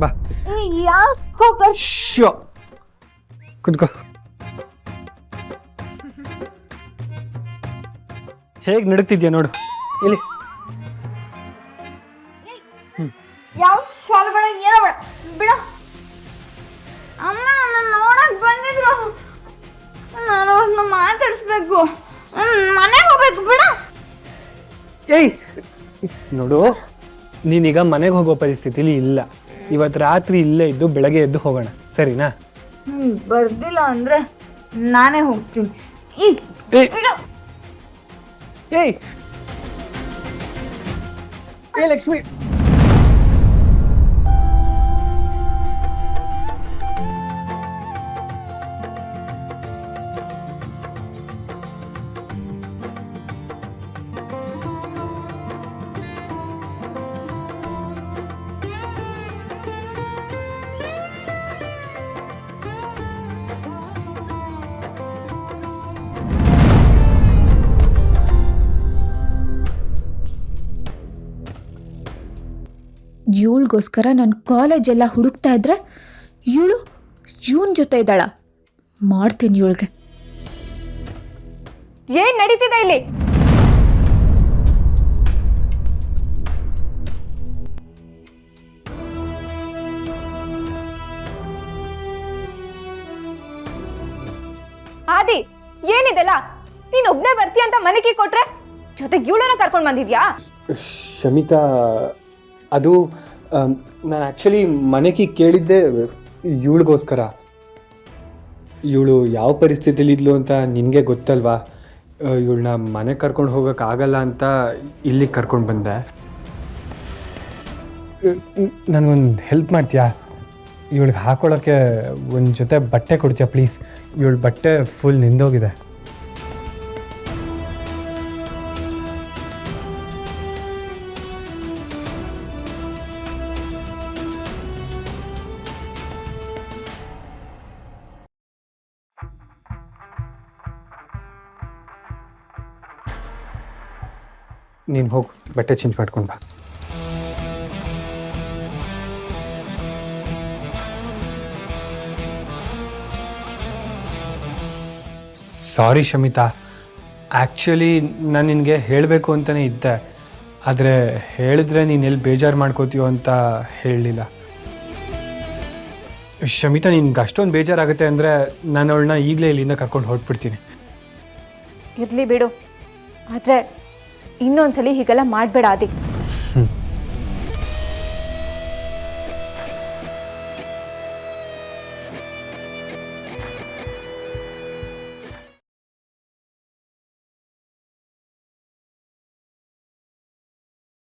ಬಾ. ಯಾಕೆ ಶ್ಯೋ ಕುತ್ಕೋ. ಹೇಗೆ ನಡುತ್ತಿದ್ಯಾ ನೋಡು ಇಲ್ಲಿ. ಯಾವ ಶಾಲೆ ಬೇಡ ಏನೋ ಬೇಡ ಬಿಡ. ಅಮ್ಮ ನನ್ನ ನೋಡಕ್ ಬಂದಿದ್ರು, ನಾನು ಅವ್ರನ್ನ ಮಾತಾಡಿಸ್ಬೇಕು, ಮನೆಗೆ ಹೋಗ್ಬೇಕು ಬಿಡ. ಏಯ್ ನೋಡು, ನೀನೀಗ ಮನೆಗೆ ಹೋಗೋ ಪರಿಸ್ಥಿತಿಲಿ ಇಲ್ಲ. ಇವತ್ತು ರಾತ್ರಿ ಇಲ್ಲೇ ಇದ್ದು ಬೆಳಗ್ಗೆ ಎದ್ದು ಹೋಗೋಣ, ಸರಿನಾ? ಬರ್ದಿಲ್ಲ ಅಂದ್ರೆ ನಾನೇ ಹೋಗ್ತೀನಿ. ಏಯ್ ಏ ಲಕ್ಷ್ಮಿ, ಇವಳಿಗೋಸ್ಕರ ನಾನು ಕಾಲೇಜೆಲ್ಲ ಹುಡುಕ್ತಾ ಇದ್ರೆ ಇವಳು ಇವನ್ ಜೊತೆ ಇದ್ದಾಳ. ಮಾಡ್ತೀನಿ ಇವಳಿಗೆ. ಏನ್ ನಡೀತಿದೆ ಇಲ್ಲಿ? ಆದಿ, ಏನಿದೆಲ್ಲ? ನೀನ್ ಒಬ್ನೇ ಬರ್ತೀಯ ಅಂತ ಮನೆಗೆ ಕೊಟ್ರೆ ಜೊತೆಗೆ ಇವಳನ್ನ ಕರ್ಕೊಂಡ್ ಬಂದಿದ್ಯಾ? ಶಮಿತಾ, ಅದು ನಾನು ಆ್ಯಕ್ಚುಲಿ ಮನೆಗೆ ಕೇಳಿದ್ದೆ ಇವಳಿಗೋಸ್ಕರ. ಇವಳು ಯಾವ ಪರಿಸ್ಥಿತಿಲಿ ಇದ್ಲು ಅಂತ ನಿನಗೆ ಗೊತ್ತಲ್ವಾ? ಇವಳನ್ನ ಮನೆಗೆ ಕರ್ಕೊಂಡು ಹೋಗೋಕ್ಕಾಗಲ್ಲ ಅಂತ ಇಲ್ಲಿಗೆ ಕರ್ಕೊಂಡು ಬಂದೆ. ನನಗೊಂದು ಹೆಲ್ಪ್ ಮಾಡ್ತೀಯಾ? ಇವಳಿಗೆ ಹಾಕೊಳ್ಳೋಕ್ಕೆ ಒಂದು ಜೊತೆ ಬಟ್ಟೆ ಕೊಡ್ತೀಯಾ ಪ್ಲೀಸ್? ಇವಳ ಬಟ್ಟೆ ಫುಲ್ ನಿಂದೋಗಿದೆ. ನೀನು ಹೋಗಿ ಬಟ್ಟೆ ಚೇಂಜ್ ಮಾಡ್ಕೊಂಡು ಬಾ. ಸಾರಿ ಶಮಿತಾ, ಆ್ಯಕ್ಚುಲಿ ನಾನು ನಿನಗೆ ಹೇಳಬೇಕು ಅಂತಲೇ ಇದ್ದೆ, ಆದರೆ ಹೇಳಿದ್ರೆ ನೀನು ಎಲ್ಲಿ ಬೇಜಾರು ಮಾಡ್ಕೋತೀಯೋ ಅಂತ ಹೇಳಲಿಲ್ಲ. ಶಮಿತಾ, ನಿನ್ಗೆ ಅಷ್ಟೊಂದು ಬೇಜಾರಾಗುತ್ತೆ ಅಂದರೆ ನಾನು ಅವಳನ್ನ ಈಗಲೇ ಇಲ್ಲಿಂದ ಕರ್ಕೊಂಡು ಹೊರಟ್ಬಿಡ್ತೀನಿ. ಇರ್ಲಿ ಬಿಡು, ಆದರೆ ಇನ್ನೊಂದ್ಸಲಿ ಹೀಗೆಲ್ಲ ಮಾಡಬೇಡ ಆದಿ.